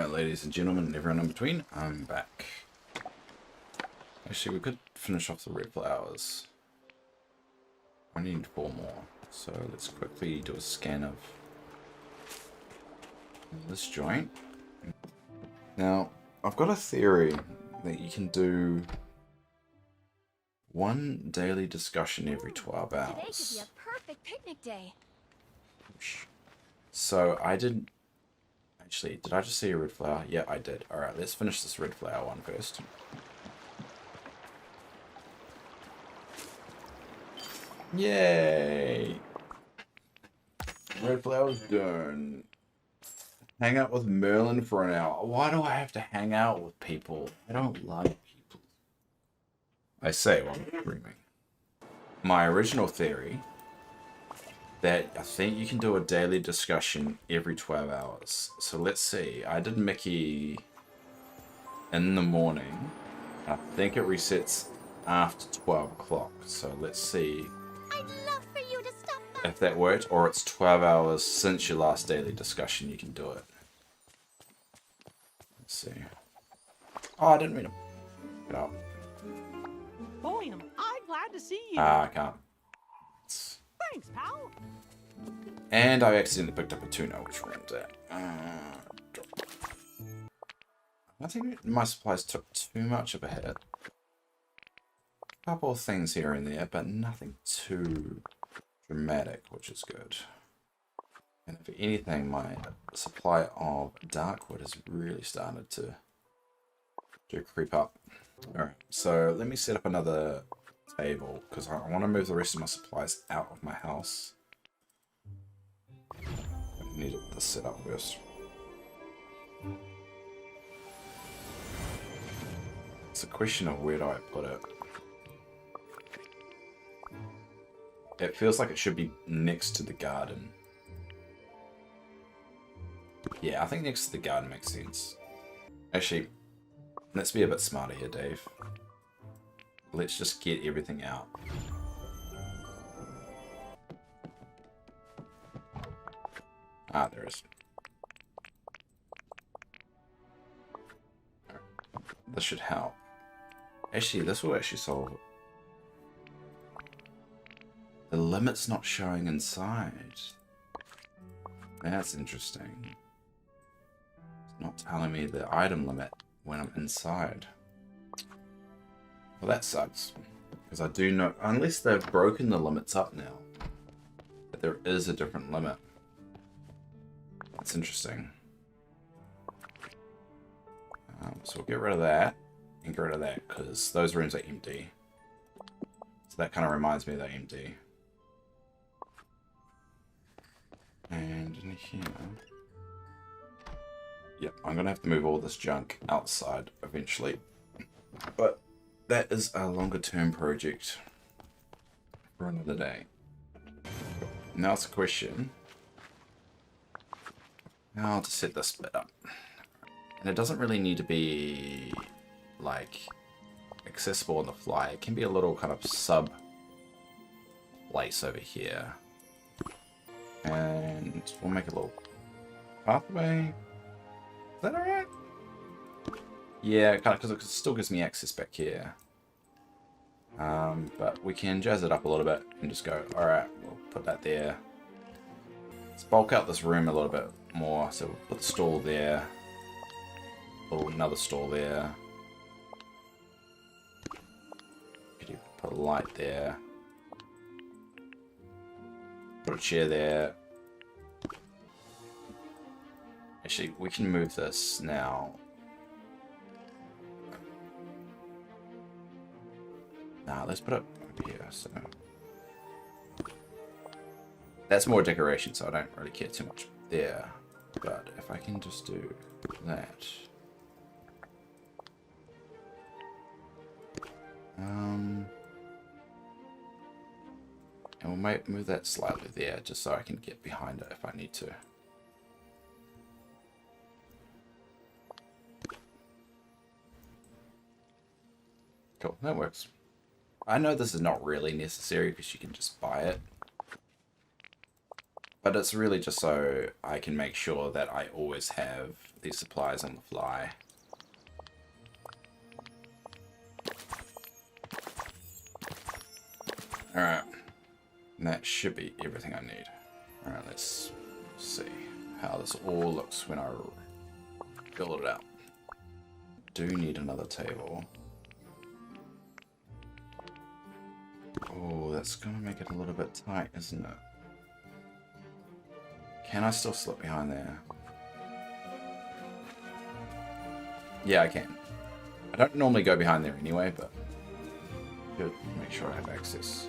Alright, ladies and gentlemen, and everyone in between, I'm back. Actually, we could finish off the red flowers. I need 4 more, so let's quickly do a scan of this joint. Now, I've got a theory that you can do one daily discussion every 12 hours. Today could be a perfect picnic day. So I did... Actually, did I just see a red flower? Yeah, I did. Alright, let's finish this red flower one first. Yay! Red flower's done. Hang out with Merlin for an hour. Why do I have to hang out with people? I don't like people. I say while I'm dreaming. My original theory that I think you can do a daily discussion every 12 hours. So let's see. I did Mickey in the morning. I think it resets after 12 o'clock. So let's see I'd love for you to stop by. if that worked, or it's 12 hours since your last daily discussion you can do it. Let's see. Oh, I didn't mean to pick it up. Boy, am I glad to see you. Ah, I can't. Thanks, pal. And I accidentally picked up a tuna, which ruined that. I think my supplies took too much of a hit. A couple of things here and there, but nothing too dramatic, which is good. And if anything, my supply of dark wood has really started to creep up. Alright, so let me set up another table, because I want to move the rest of my supplies out of my house. I need this set up first. It's a question of where do I put it. It feels like it should be next to the garden. Yeah, I think next to the garden makes sense. Actually, let's be a bit smarter here, Dave. Let's just get everything out. Ah, there is. This should help. Actually, this will actually solve it. The limit's not showing inside. That's interesting. It's not telling me the item limit when I'm inside. Well, that sucks. Because I do know, unless they've broken the limits up now, that there is a different limit. That's interesting. So we'll get rid of that and get rid of that because those rooms are empty. So that kind of reminds me they're empty. And in here... Yep, I'm going to have to move all this junk outside eventually. But that is a longer term project for another day. Now it's a question how to set this bit up. And it doesn't really need to be like accessible on the fly. It can be a little kind of sub place over here. And we'll make a little pathway. Is that alright? Yeah, kind of, because it still gives me access back here. But we can jazz it up a little bit and just go, alright, we'll put that there. Let's bulk out this room a little bit more. So we'll put the stall there. Put another stall there. Could you put a light there? Put a chair there. Actually, we can move this now. Nah, let's put it over here. So that's more decoration, so I don't really care too much there. But if I can just do that. And we might move that slightly there, just so I can get behind it if I need to. Cool, that works. I know this is not really necessary because you can just buy it. But it's really just so I can make sure that I always have these supplies on the fly. Alright. And that should be everything I need. Alright, let's see how this all looks when I build it out. Do need another table. Oh, that's gonna make it a little bit tight, isn't it? Can I still slip behind there? Yeah, I can. I don't normally go behind there anyway, but should make sure I have access.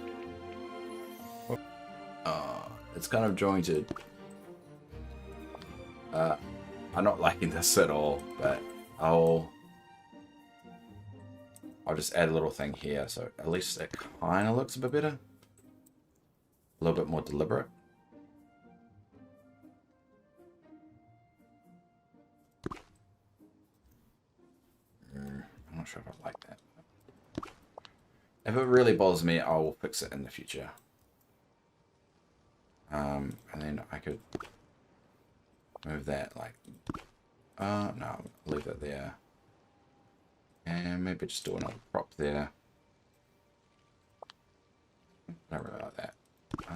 It's kind of jointed. I'm not liking this at all, but I'll just add a little thing here, so at least it kind of looks a bit better. A little bit more deliberate. I'm not sure if I like that. If it really bothers me, I'll fix it in the future. And then I could move that like, no, I'll leave that there. And maybe just do another prop there. I don't really like that. How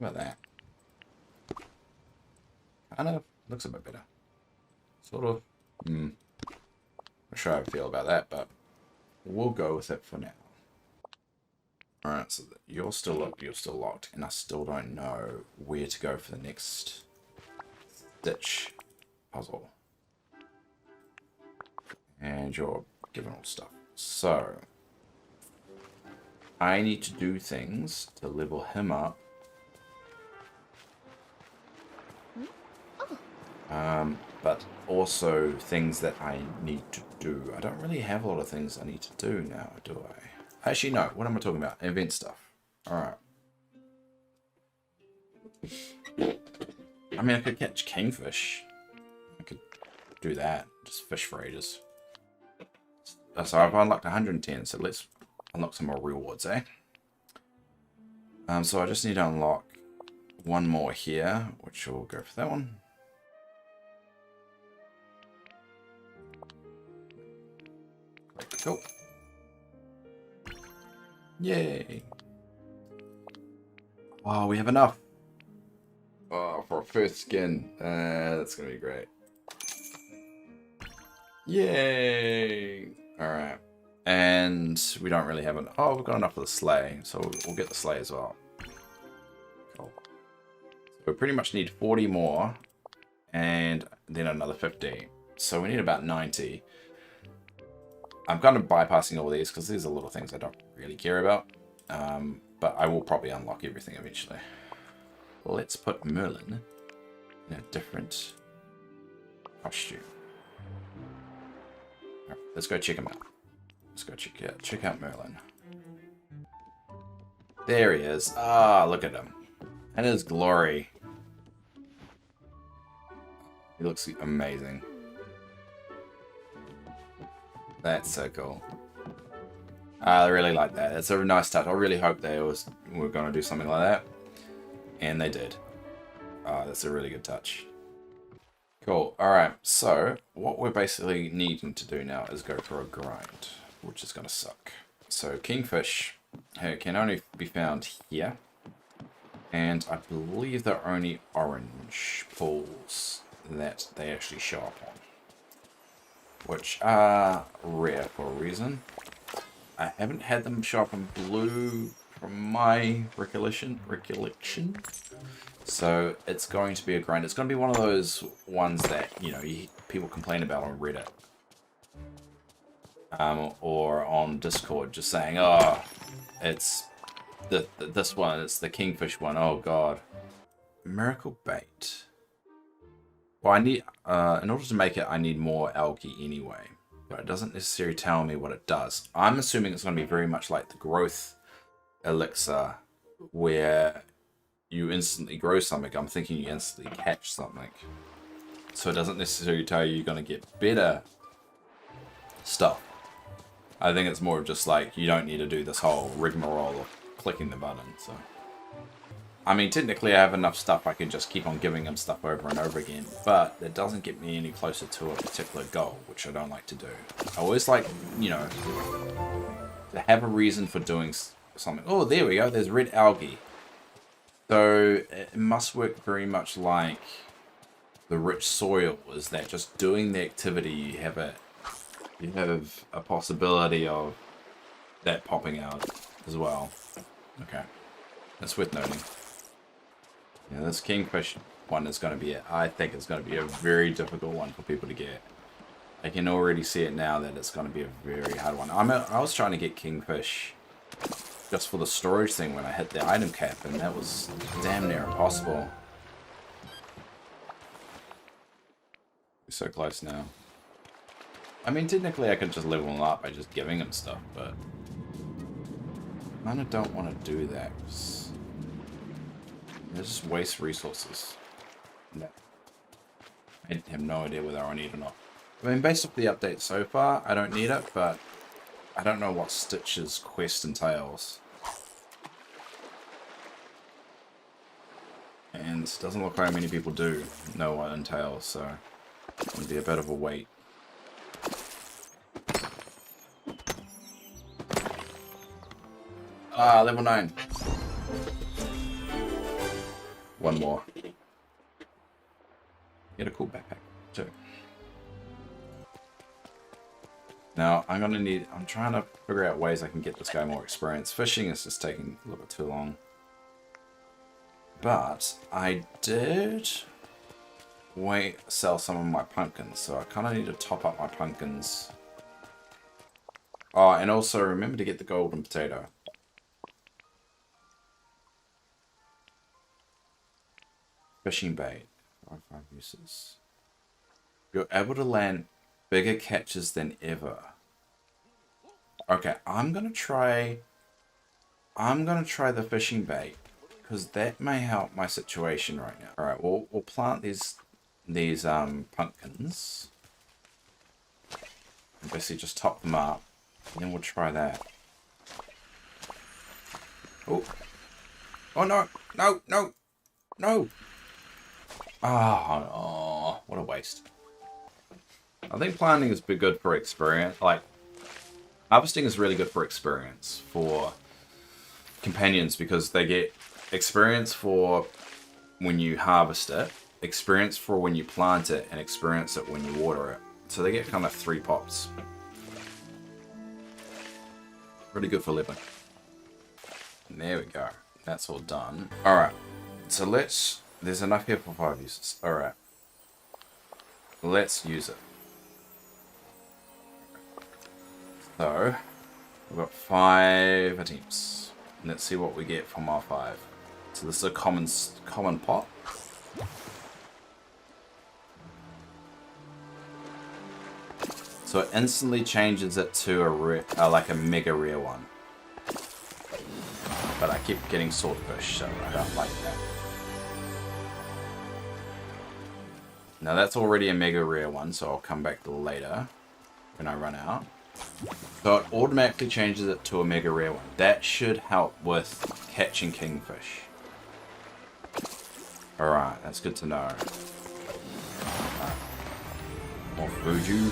about that? Kind of looks a bit better. Sort of. Not sure how I feel about that, but we'll go with it for now. Alright, so you're still locked, and I still don't know where to go for the next Stitch puzzle. And you're given all stuff. So, I need to do things to level him up. But also things that I need to do. I don't really have a lot of things I need to do now, do I? Actually, no. What am I talking about? Event stuff. Alright. I mean, I could catch kingfish. I could do that. Just fish for ages. So I've unlocked 110, so let's unlock some more rewards, eh? So I just need to unlock one more here, which will go for that one. Cool. Yay. Oh, we have enough. Oh, for a first skin. That's going to be great. Yay. Alright. And we don't really have an... Oh, we've got enough for the sleigh. So we'll get the sleigh as well. Cool. So we pretty much need 40 more. And then another 50. So we need about 90. I'm kind of bypassing all these because these are little things I don't really care about. But I will probably unlock everything eventually. Let's put Merlin in a different costume. Right, let's go check him out. Let's go check out Merlin. There he is. Ah, look at him. And his glory. He looks amazing. That's so cool. I really like that. It's a nice touch. I really hope they were going to do something like that. And they did. That's a really good touch. Cool. Alright, so what we're basically needing to do now is go for a grind, which is going to suck. So Kingfish can only be found here. And I believe they're only orange pools that they actually show up on, which are rare for a reason. I haven't had them show up in blue from my recollection. So it's going to be a grind. It's going to be one of those ones that, you know, people complain about on Reddit. Or on Discord, just saying, oh, it's this one, it's the Kingfish one, oh god. Miracle Bait. Well, I need, in order to make it, I need more algae anyway. But it doesn't necessarily tell me what it does. I'm assuming it's going to be very much like the growth elixir, where you instantly grow something. I'm thinking you instantly catch something. So it doesn't necessarily tell you you're going to get better stuff. I think it's more of just like, you don't need to do this whole rigmarole of clicking the button. So I mean, technically I have enough stuff I can just keep on giving him stuff over and over again, but that doesn't get me any closer to a particular goal, which I don't like to do. I always like, you know, to have a reason for doing something. Oh, there we go, there's red algae. So it must work very much like the rich soil, is that just doing the activity you have a possibility of that popping out as well. Okay, that's worth noting. Yeah, this kingfish one is going to be, I think it's going to be a very difficult one for people to get. I can already see it now that it's going to be a very hard one. I was trying to get kingfish just for the storage thing when I hit the item cap, and that was damn near impossible. We're so close now. I mean, technically I could just level them up by just giving them stuff, but I kind of don't want to do that. They just waste resources. No. I have no idea whether I need it or not. I mean, based off the update so far, I don't need it, but I don't know what Stitch's quest entails. And it doesn't look like many people do know what it entails, so it's going to be a bit of a wait. Ah, level 9. One more. Get a cool backpack, too. Now, I'm trying to figure out ways I can get this guy more experience. Fishing is just taking a little bit too long. But I did sell some of my pumpkins, so I kind of need to top up my pumpkins. Oh, and also remember to get the golden potato. Fishing bait. 5 uses. You're able to land bigger catches than ever. Okay, I'm gonna try the fishing bait, because that may help my situation right now. Alright, we'll plant these pumpkins. And basically just top them up. And then we'll try that. Oh. Oh no! No! No! No! Oh, what a waste. I think planting is good for experience. Like, harvesting is really good for experience for companions, because they get experience for when you harvest it, experience for when you plant it, and experience it when you water it. So they get kind of 3 pops. Really good for living. And there we go. That's all done. Alright, so there's enough here for 5 uses. Alright. Let's use it. So, we've got 5 attempts. Let's see what we get from our 5. So this is a common pot. So it instantly changes it to like a mega rare one. But I keep getting swordfish, so I don't like that. Now that's already a mega rare one, so I'll come back later when I run out. So it automatically changes it to a mega rare one. That should help with catching kingfish. Alright, that's good to know. More Fuju.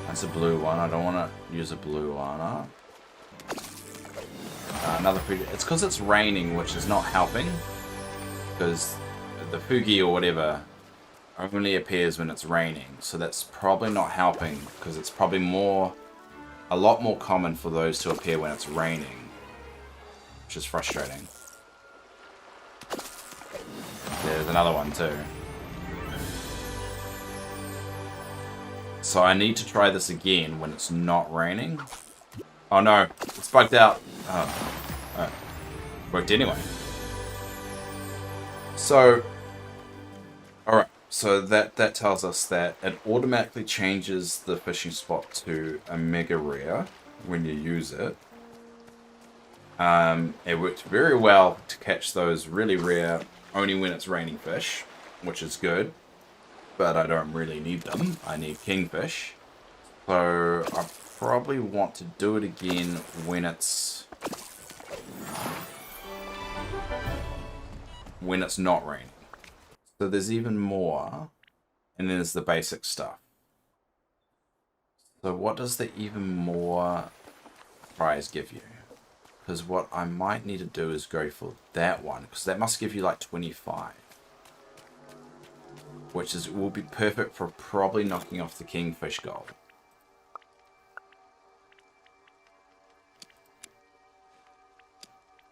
That's a blue one. I don't want to use a blue one. Another Fuji. It's because it's raining, which is not helping. Because the Fugi or whatever only appears when it's raining. So that's probably not helping, because it's probably a lot more common for those to appear when it's raining. Which is frustrating. There's another one too. So I need to try this again when it's not raining. Oh no, it's bugged out. Oh, worked anyway. So, alright, so that tells us that it automatically changes the fishing spot to a mega rare when you use it. It worked very well to catch those really rare only when it's raining fish, which is good. But I don't really need them. I need kingfish. So I probably want to do it again when it's when it's not raining. So there's even more, and then there's the basic stuff. So what does the even more prize give you? Because what I might need to do is go for that one, because that must give you like 25. Which will be perfect for probably knocking off the Kingfish goal.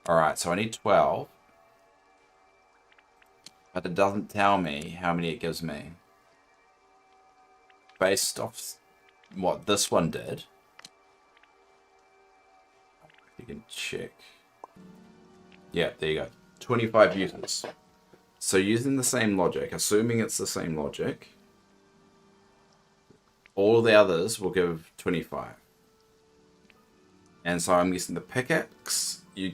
Alright, so I need 12. But it doesn't tell me how many it gives me. Based off what this one did. You can check. Yeah, there you go. 25 uses. So using the same logic, assuming it's the same logic, all the others will give 25. And so I'm guessing the pickaxe, you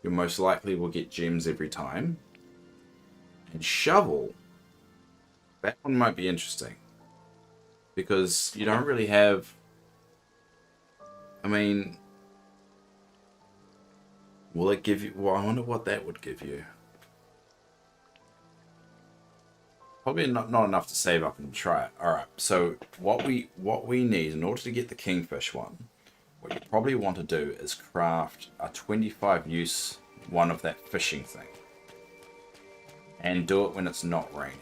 most likely will get gems every time. And shovel, that one might be interesting. Because you don't really have, I mean, will it give you, well, I wonder what that would give you. Probably not enough to save up and try it. Alright, so what we need in order to get the Kingfish one, what you probably want to do is craft a 25 use one of that fishing thing. And do it when it's not raining.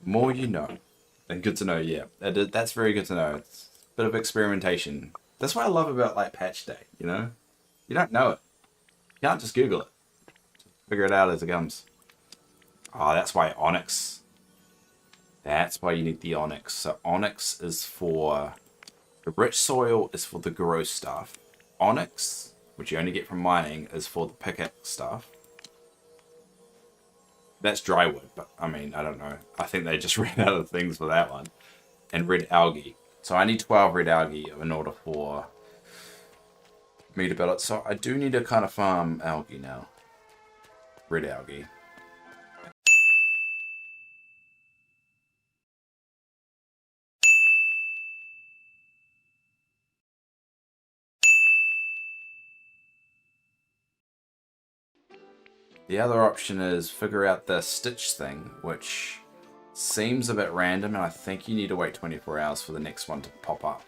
More you know. And good to know, yeah. That's very good to know. It's a bit of experimentation. That's what I love about like patch day, you know? You don't know it. You can't just Google it. Figure it out as it comes. Oh, that's why onyx. That's why you need the onyx. So onyx is for... The rich soil is for the gross stuff. Onyx, which you only get from mining, is for the pickaxe stuff. That's dry wood, but I mean, I don't know. I think they just ran out of things for that one. And red algae. So I need 12 red algae in order for me to build it. So I do need to kind of farm algae now. Red algae. The other option is figure out the stitch thing, which seems a bit random, and I think you need to wait 24 hours for the next one to pop up.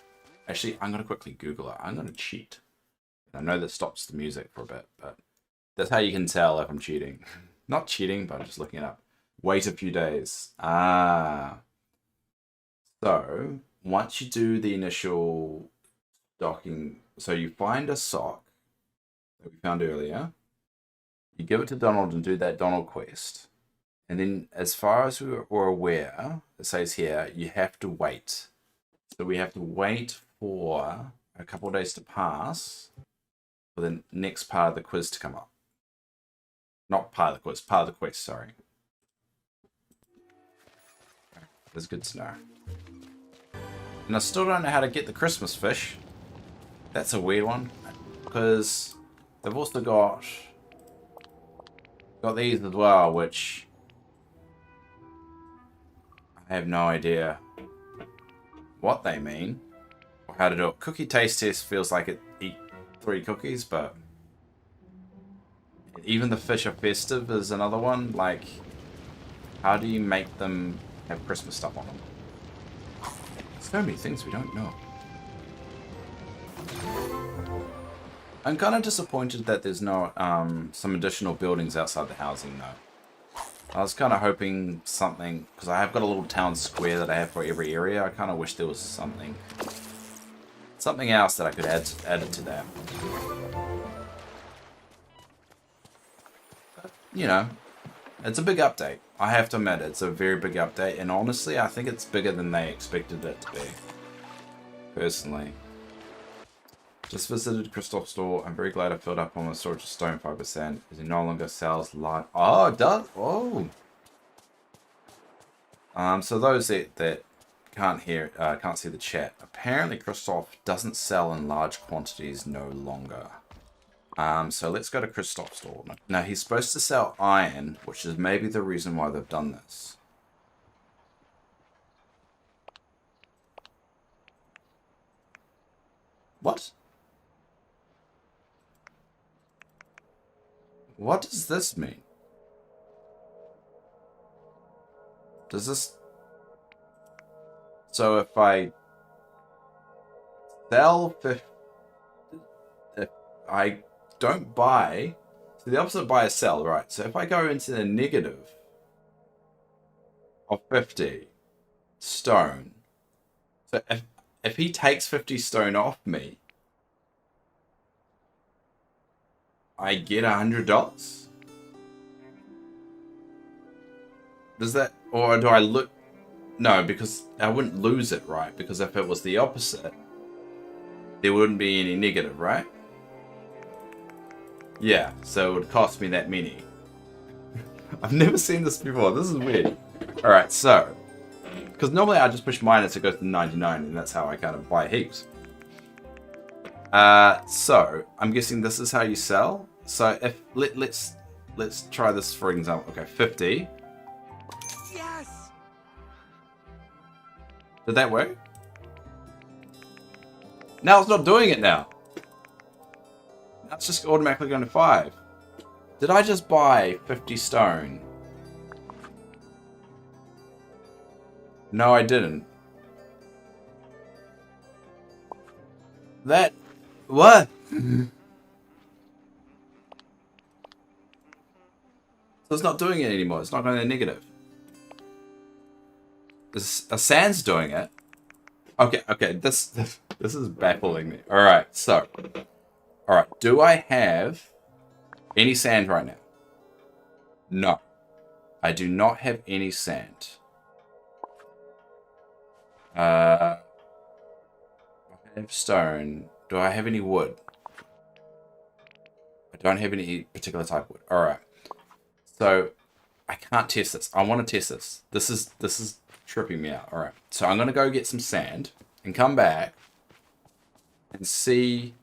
Actually, I'm going to quickly Google it. I'm going to cheat. I know that stops the music for a bit, but that's how you can tell if I'm cheating. Not cheating, but I'm just looking it up. Wait a few days. Ah. So, once you do the initial docking, so you find a sock that we found earlier. You give it to Donald and do that Donald quest. And then, as far as we're aware, it says here, you have to wait. So we have to wait for a couple of days to pass for the next part of the quiz to come up. Not part of the quiz, part of the quest, sorry. That's good to know. And I still don't know how to get the Christmas fish. That's a weird one. Because they've also got these as well, which I have no idea what they mean or how to do it. Cookie taste test feels like it eat 3 cookies, but even the fish are festive is another one. Like, how do you make them have Christmas stuff on them? So many things we don't know. I'm kind of disappointed that there's no some additional buildings outside the housing though. I was kind of hoping something, because I have got a little town square that I have for every area. I kind of wish there was something else that I could add to that. But, you know, it's a big update. I have to admit, it's a very big update, and honestly, I think it's bigger than they expected it to be. Personally. Just visited Christoph's store. I'm very glad I filled up on my storage of stone 5%. As he no longer sells live. Oh, it does. Oh. So those that can't see the chat. Apparently, Christoph doesn't sell in large quantities no longer. So let's go to Christoph's store. Now he's supposed to sell iron, which is maybe the reason why they've done this. What? What does this mean? Does this... So if I sell 50... If I don't buy... So the opposite of buy is sell, right? So if I go into the negative of 50 stone... So if he takes 50 stone off me, I get $100? Does that... Or do I look... No, because I wouldn't lose it, right? Because if it was the opposite, there wouldn't be any negative, right? Yeah, so it would cost me that many. I've never seen this before. This is weird. Alright, so... Because normally I just push minus, it goes to 99, and that's how I kind of buy heaps. So, I'm guessing this is how you sell. So, if let's try this for example. Okay, 50. Yes. Did that work? Now it's not doing it now. Now it's just automatically going to 5. Did I just buy 50 stone? No, I didn't. That... What? So it's not doing it anymore. It's not going to negative. A sand's doing it. Okay. This is baffling me. All right. So, all right. Do I have any sand right now? No, I do not have any sand. I have stone. Do I have any wood? I don't have any particular type of wood. All right. So I can't test this. I want to test this. This is tripping me out. All right. So I'm gonna go get some sand and come back and see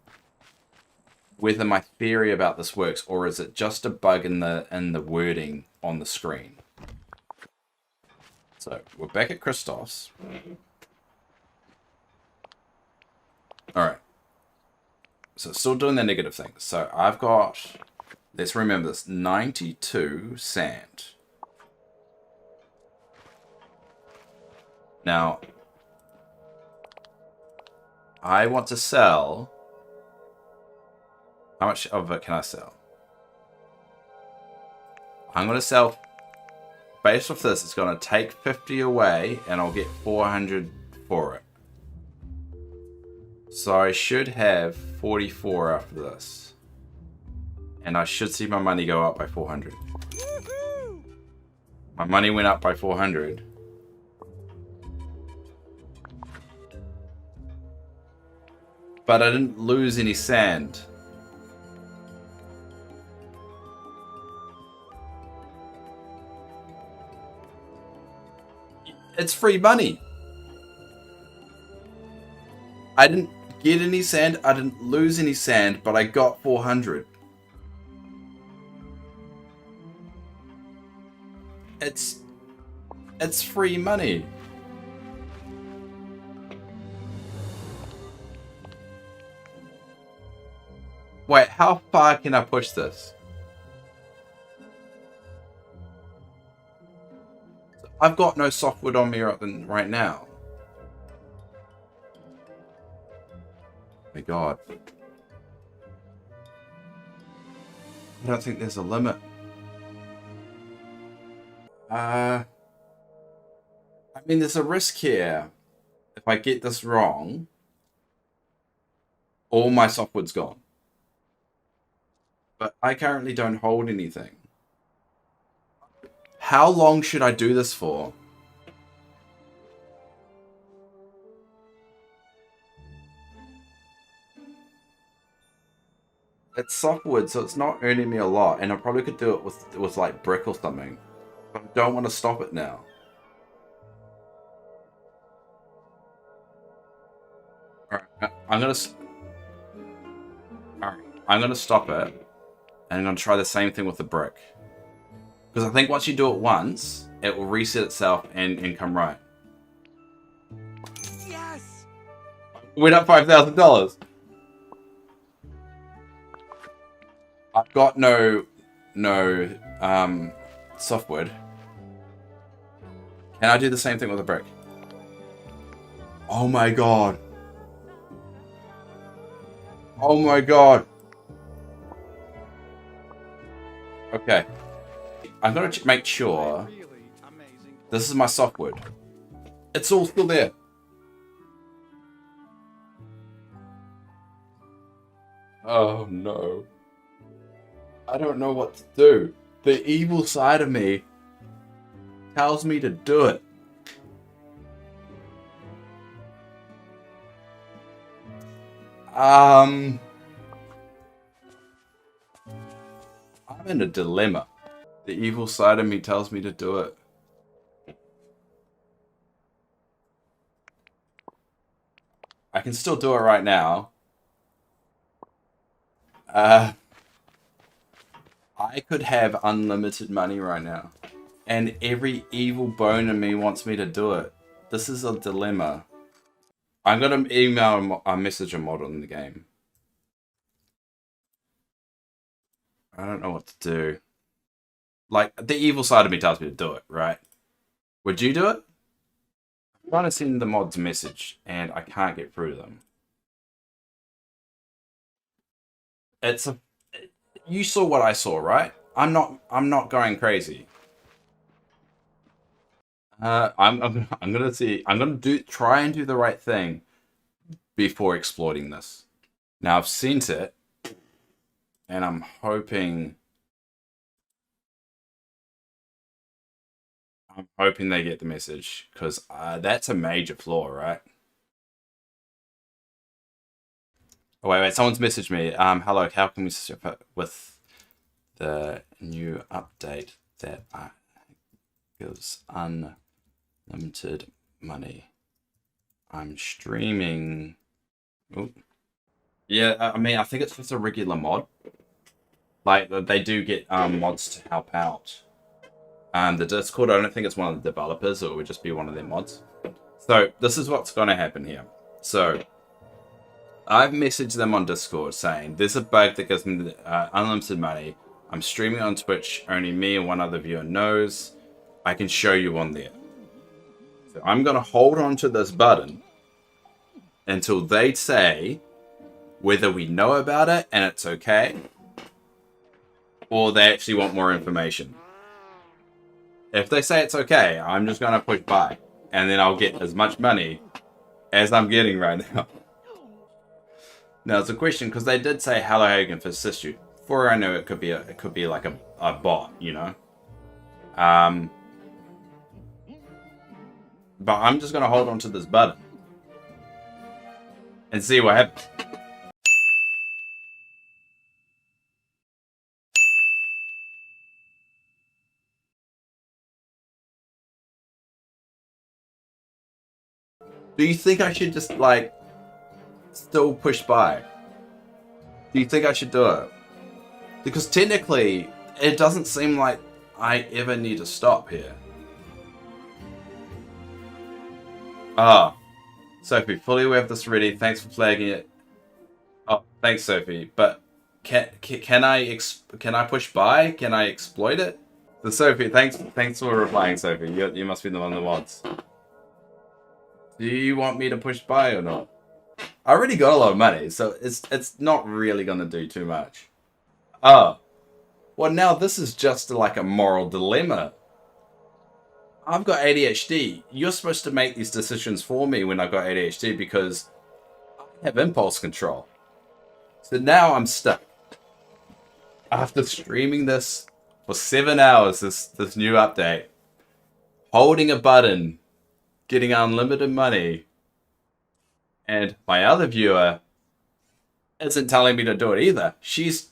whether my theory about this works, or is it just a bug in the wording on the screen. So we're back at Christos. All right. So it's still doing the negative thing. So I've got, let's remember this, 92 sand. Now, I want to sell, how much of it can I sell? I'm going to sell, based off this, it's going to take 50 away and I'll get 400 for it. So I should have 44 after this. And I should see my money go up by 400. My money went up by 400. But I didn't lose any sand. It's free money. I didn't get any sand, I didn't lose any sand, but I got 400. It's free money. Wait, how far can I push this? I've got no softwood on me right now. My God. I don't think there's a limit. I mean, there's a risk here. If I get this wrong, all my softwood's gone. But I currently don't hold anything. How long should I do this for? It's softwood, so it's not earning me a lot, and I probably could do it with like brick or something. But I don't want to stop it now. Alright, I'm gonna stop it, and I'm gonna try the same thing with the brick. Because I think once you do it once, it will reset itself and come right. Yes. Went up $5,000. I've got no no softwood, can I do the same thing with a brick? Oh my god. Oh my god. Okay. I'm gonna make sure this is my softwood. It's all still there. Oh no. I don't know what to do. The evil side of me tells me to do it. I'm in a dilemma. The evil side of me tells me to do it. I can still do it right now. I could have unlimited money right now. And every evil bone in me wants me to do it. This is a dilemma. I'm going to email a message a mod in the game. I don't know what to do. Like, the evil side of me tells me to do it, right? Would you do it? I'm trying to send the mods a message, and I can't get through to them. You saw what I saw, right? I'm not going crazy. I'm gonna try and do the right thing before exploiting this. Now I've sent it, and I'm hoping they get the message, because that's a major flaw, right? Oh, wait, someone's messaged me. Hello, how can we support with the new update that gives unlimited money? I'm streaming. Ooh. Yeah, I mean, I think it's just a regular mod. Like, they do get mods to help out. The Discord, I don't think it's one of the developers, it would just be one of their mods. So, this is what's going to happen here. So, I've messaged them on Discord saying, there's a bug that gives me unlimited money. I'm streaming on Twitch, only me and one other viewer knows. I can show you on there. So I'm going to hold on to this button until they say whether we know about it and it's okay, or they actually want more information. If they say it's okay, I'm just going to push buy, and then I'll get as much money as I'm getting right now. Now it's a question, because they did say hello, how you can assist you. For I know, it could be like a bot, you know. But I'm just gonna hold on to this button and see what happens. Do you think I should just like still push buy? Do you think I should do it? Because technically, it doesn't seem like I ever need to stop here. Sophie, fully aware of this already. Thanks for flagging it. Oh, thanks, Sophie. But can I push buy? Can I exploit it? So Sophie, thanks for replying, Sophie. You must be the one of the mods. Do you want me to push buy or not? I already got a lot of money, so it's not really gonna do too much. Oh. Well, now this is just like a moral dilemma. I've got ADHD. You're supposed to make these decisions for me when I've got ADHD because I have impulse control. So now I'm stuck. After streaming this for 7 hours, this new update, holding a button, getting unlimited money, and my other viewer isn't telling me to do it either. She's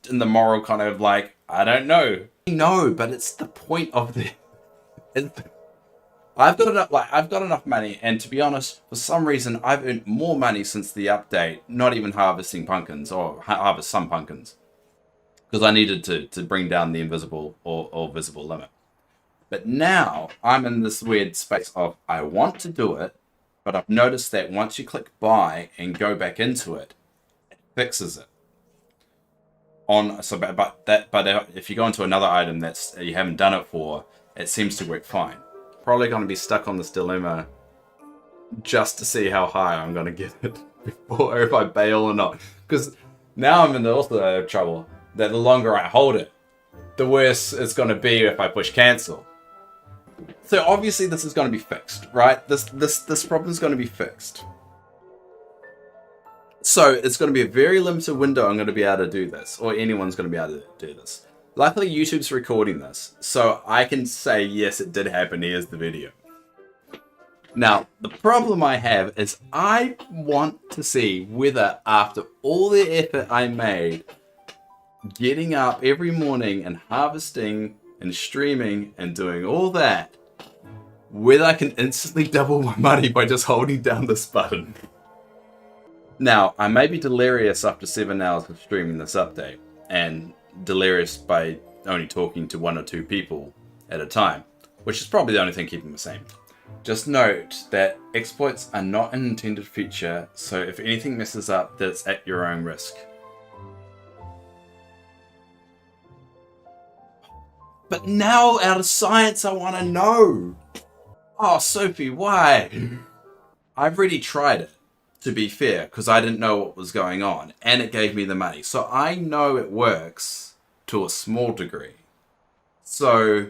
in the moral kind of like, I don't know. No, but it's the point of the. I've got enough money, and to be honest, for some reason I've earned more money since the update. Not even harvesting pumpkins, or harvest some pumpkins, because I needed to bring down the invisible or visible limit. But now I'm in this weird space of I want to do it, but I've noticed that once you click buy and go back into it, it fixes it. on. So, but if you go into another item that's you haven't done it for, it seems to work fine. Probably going to be stuck on this dilemma just to see how high I'm going to get it before, if I bail or not. Because now I'm in the also trouble that the longer I hold it, the worse it's going to be if I push cancel. So obviously this is going to be fixed, right? This problem is going to be fixed. So it's going to be a very limited window I'm going to be able to do this, or anyone's going to be able to do this. Luckily, YouTube's recording this, so I can say, yes, it did happen, here's the video. Now, the problem I have is I want to see whether, after all the effort I made, getting up every morning and harvesting and streaming and doing all that, whether I can instantly double my money by just holding down this button. Now, I may be delirious after 7 hours of streaming this update, and delirious by only talking to 1 or 2 people at a time, which is probably the only thing keeping me sane. Just note that exploits are not an intended feature, so if anything messes up, that's at your own risk. But now, out of science, I want to know! Oh, Sophie, why? I've already tried it, to be fair, because I didn't know what was going on, and it gave me the money. So I know it works to a small degree. So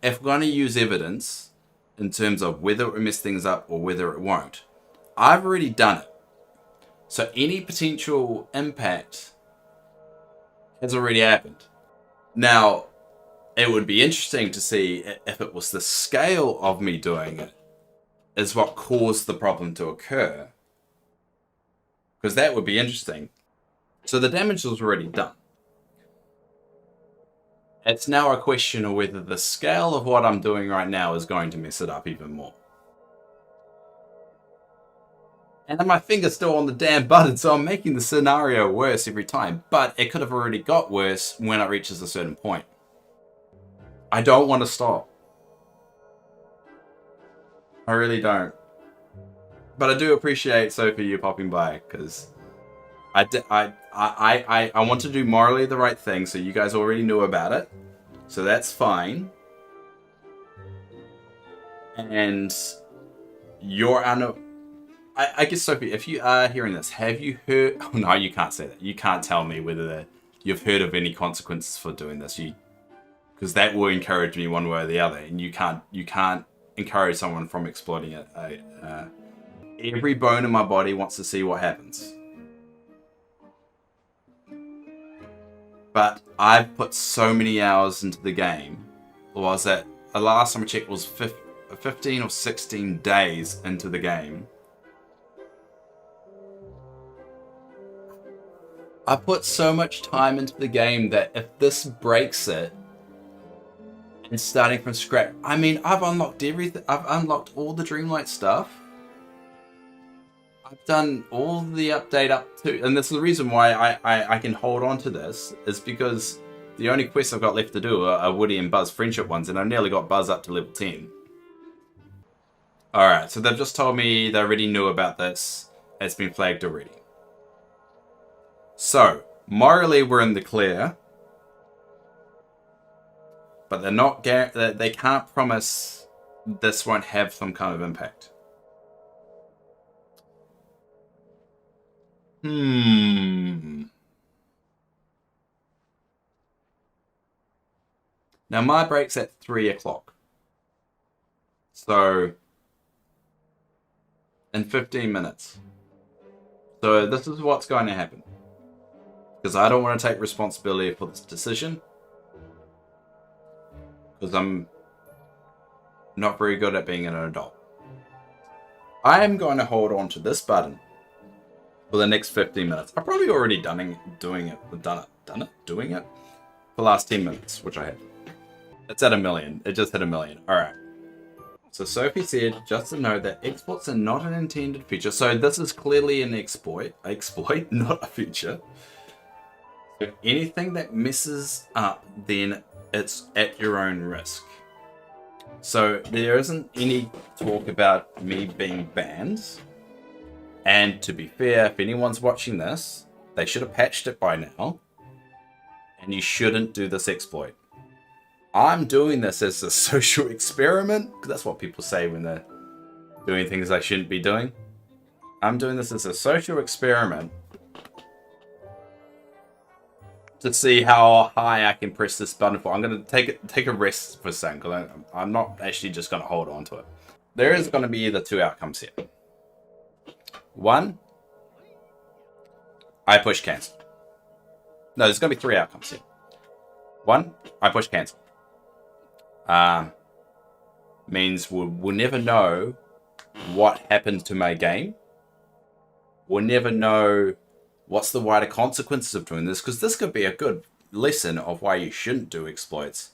if we're going to use evidence in terms of whether it will mess things up or whether it won't, I've already done it. So any potential impact has already happened. Now, it would be interesting to see if it was the scale of me doing it is what caused the problem to occur. Because that would be interesting. So the damage was already done. It's now a question of whether the scale of what I'm doing right now is going to mess it up even more. And then my finger's still on the damn button, so I'm making the scenario worse every time. But it could have already got worse when it reaches a certain point. I don't want to stop. I really don't. But I do appreciate, Sophie, you popping by, because I want to do morally the right thing, so you guys already knew about it. So that's fine. And I guess, Sophie, if you are hearing this, have you heard... Oh, no, you can't say that. You can't tell me whether you've heard of any consequences for doing this. Because that will encourage me one way or the other. And you can't encourage someone from exploiting it. Every bone in my body wants to see what happens. But I've put so many hours into the game. Or was that... The last time I checked was 15 or 16 days into the game. I put so much time into the game that if this breaks it, and starting from scratch, I mean, I've unlocked everything. I've unlocked all the Dreamlight stuff. I've done all the update up to, and this is the reason why I can hold on to this, is because the only quests I've got left to do are Woody and Buzz friendship ones, and I've nearly got Buzz up to level 10. Alright, so they've just told me they already knew about this. It's been flagged already. So, morally we're in the clear. But they're not they can't promise this won't have some kind of impact. Now my break's at 3 o'clock. So in 15 minutes. So this is what's going to happen. Because I don't want to take responsibility for this decision. Because I'm not very good at being an adult. I am going to hold on to this button for the next 15 minutes. I've probably already done it for the last 10 minutes, which I have. It's at 1 million. It just hit 1 million. Alright. So Sophie said, just to know that exploits are not an intended feature. So this is clearly an exploit, not a feature. If anything that messes up, then it's at your own risk. So there isn't any talk about me being banned. And to be fair, if anyone's watching this, they should have patched it by now. and you shouldn't do this exploit. I'm doing this as a social experiment, because that's what people say when they're doing things they shouldn't be doing. I'm doing this as a social experiment to see how high I can press this button for. I'm going to take a rest for a second, because I'm not actually just going to hold on to it. There is going to be either two outcomes here. One, I push cancel. No, there's going to be three outcomes here. One, I push cancel. Means we'll never know what happened to my game. We'll never know what's the wider consequences of doing this, because this could be a good lesson of why you shouldn't do exploits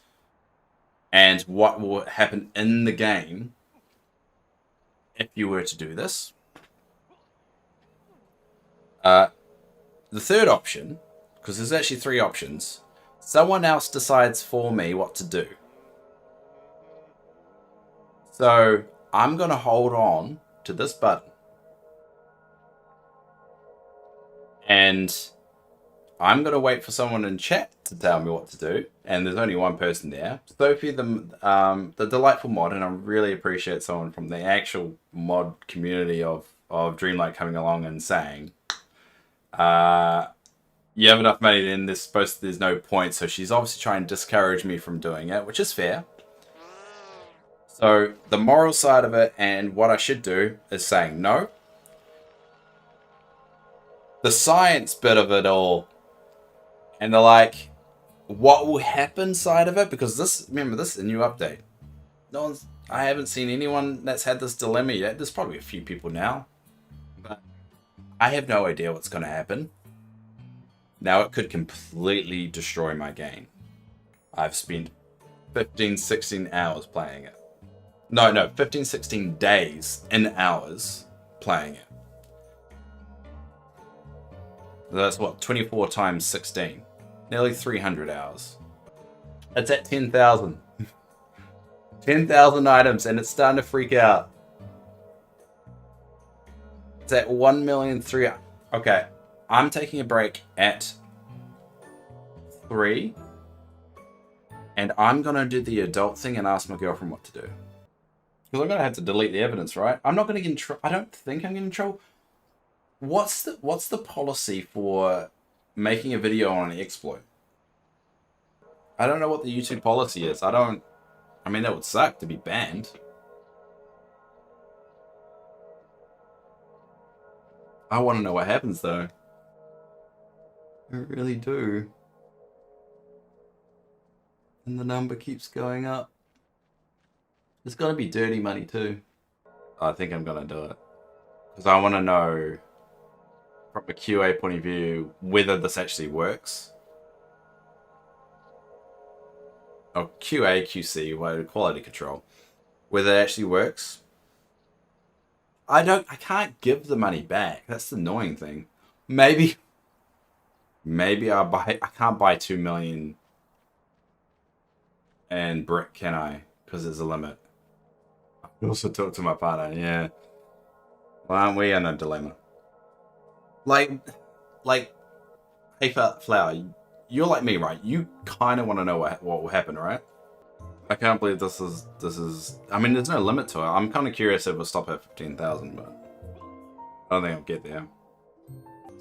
and what will happen in the game if you were to do this. The third option, because there's actually three options, someone else decides for me what to do. So I'm going to hold on to this button. And I'm going to wait for someone in chat to tell me what to do. And there's only one person there. Sophie, the delightful mod, and I really appreciate someone from the actual mod community of Dreamlight coming along and saying, you have enough money, then there's no point. So she's obviously trying to discourage me from doing it, which is fair. So the moral side of it and what I should do is saying no. The science bit of it all and the what will happen side of it, because remember, this is a new update. I haven't seen anyone that's had this dilemma yet. There's probably a few people now, but I have no idea what's going to happen. Now it could completely destroy my game. I've spent 15, 16 hours playing it. No, 15, 16 days in hours playing it. That's what, 24 times 16. Nearly 300 hours. It's at 10,000. 10,000 items, and it's starting to freak out. It's at 1,000,003. Okay, I'm taking a break at 3. And I'm going to do the adult thing and ask my girlfriend what to do. Because I'm going to have to delete the evidence, right? I'm not going to get in trouble. I don't think I'm getting in trouble. What's the policy for making a video on an exploit? I don't know what the YouTube policy is. I mean, that would suck to be banned. I want to know what happens, though. I really do. And the number keeps going up. It's got to be dirty money, too. I think I'm going to do it. Because I want to know, from a QA point of view, whether this actually works. Or QA, QC, quality control. Whether it actually works. I can't give the money back. That's the annoying thing. Maybe I can't buy 2 million and brick, can I? Because there's a limit. I also talk to my partner, yeah. Well, aren't we in a dilemma? Like, hey, Flower, you're like me, right? You kind of want to know what will happen, right? I can't believe this is. I mean, there's no limit to it. I'm kind of curious if it'll stop at 15,000, but I don't think I'll get there.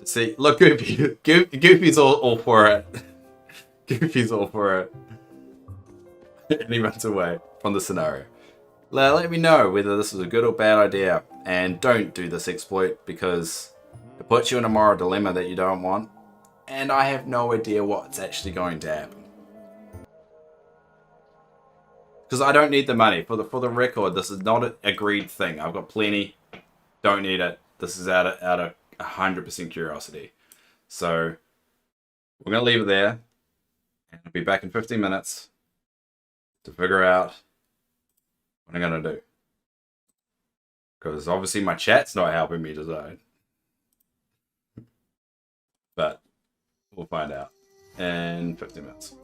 See, look, Goofy. Goofy's all for it. Goofy's all for it. And he runs away from the scenario. Let me know whether this is a good or bad idea, and don't do this exploit because it puts you in a moral dilemma that you don't want, and I have no idea what's actually going to happen. Because I don't need the money. For the record, this is not an agreed thing. I've got plenty. Don't need it. This is out of 100% curiosity. So we're going to leave it there. And I'll be back in 15 minutes to figure out what I'm going to do. Because obviously my chat's not helping me decide. But we'll find out in 15 minutes.